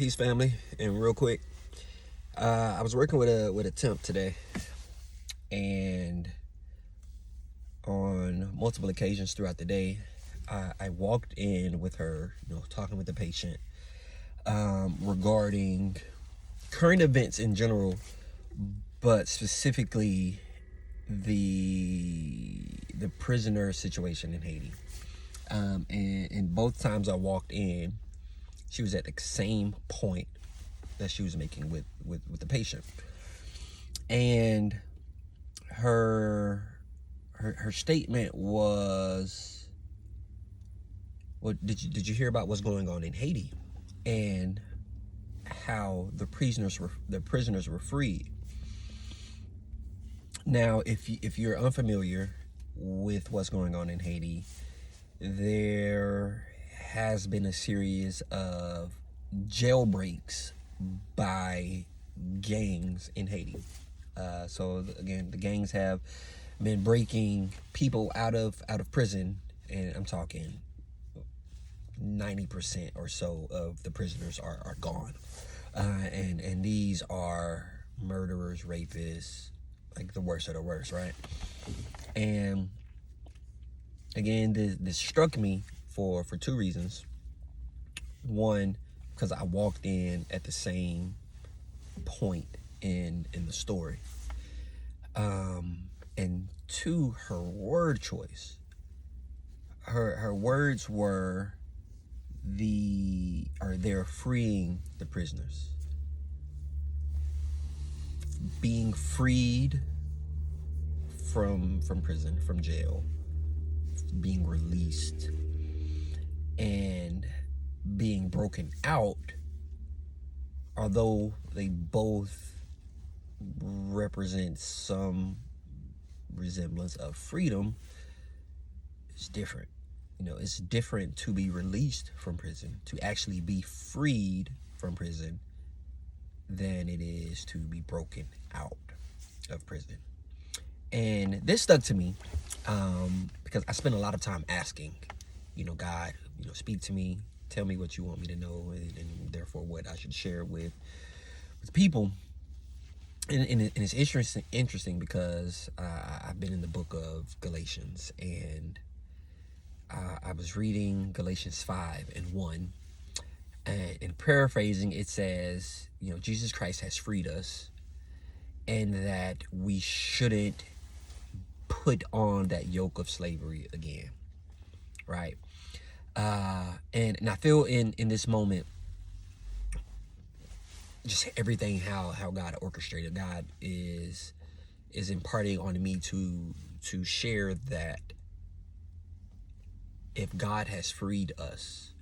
Peace, family. And real quick, I was working with a temp today, and on multiple occasions throughout the day, I walked in with her, talking with the patient regarding current events in general, but specifically the prisoner situation in Haiti. And both times I walked in, she was at the same point that she was making with the patient, and her statement was, "Well, did you hear about what's going on in Haiti, and how the prisoners were freed?" Now, if you're unfamiliar with what's going on in Haiti, there has been a series of jailbreaks by gangs in Haiti. So again, the gangs have been breaking people out of prison, and I'm talking 90% or so of the prisoners are gone, and these are murderers, rapists, like the worst of the worst, right? And again, this struck me for two reasons. One, because I walked in at the same point in the story, and two, her word choice. Her words were, they're freeing the prisoners, being freed from prison, from jail, being released, and being broken out. Although they both represent some resemblance of freedom, it's different. It's different to be released from prison, to actually be freed from prison, than it is to be broken out of prison. And this stuck to me because I spent a lot of time asking, God, speak to me, tell me what you want me to know, and therefore what I should share with people. And it's interesting because I've been in the book of Galatians, and I was reading Galatians 5:1, and paraphrasing, it says, Jesus Christ has freed us, and that we shouldn't put on that yoke of slavery again, right? And I feel in this moment, just everything how God orchestrated. God is imparting on me to share that if God has freed us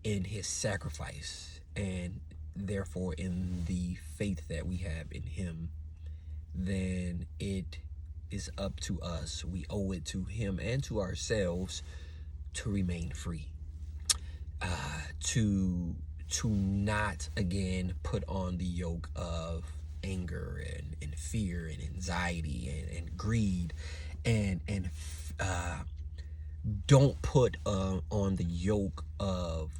in his sacrifice, and therefore in the faith that we have in him, then it is up to us. We owe it to him and to ourselves to remain free, to not again put on the yoke of anger and fear and anxiety and greed, and don't put on the yoke of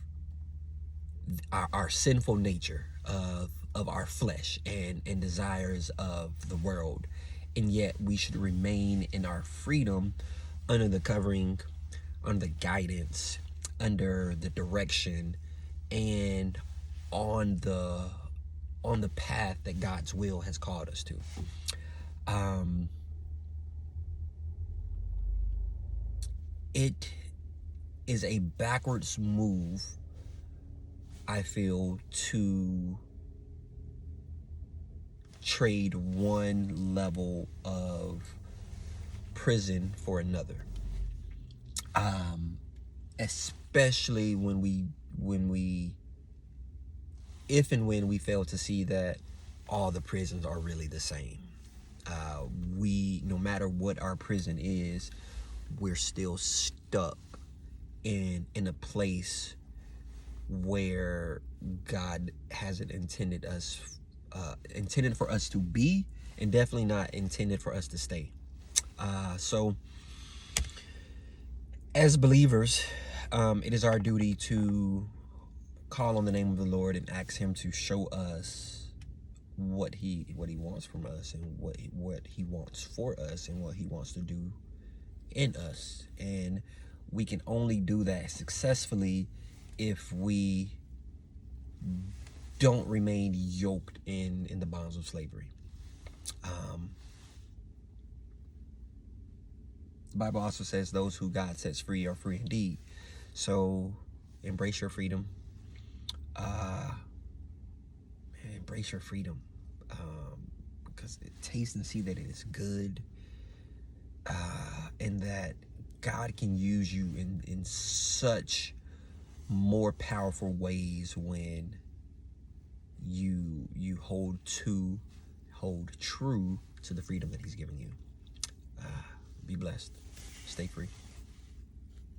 our sinful nature, of our flesh and desires of the world. And yet we should remain in our freedom, under the covering, under the guidance, under the direction, and on the path that God's will has called us to. It is a backwards move, I feel, to trade one level of prison for another, especially when we fail to see that all the prisons are really the same. No matter what our prison is, we're still stuck in a place where God hasn't intended for us to be, and definitely not intended for us to stay. So as believers, it is our duty to call on the name of the Lord and ask him to show us what he wants from us, and what he wants for us, and what he wants to do in us. And we can only do that successfully if we don't remain yoked in the bonds of slavery. The Bible also says those who God sets free are free indeed. So embrace your freedom. Embrace your freedom, because taste and see that it is good, and that God can use you in such more powerful ways when you hold true to the freedom that he's given you. Be blessed. Stay free.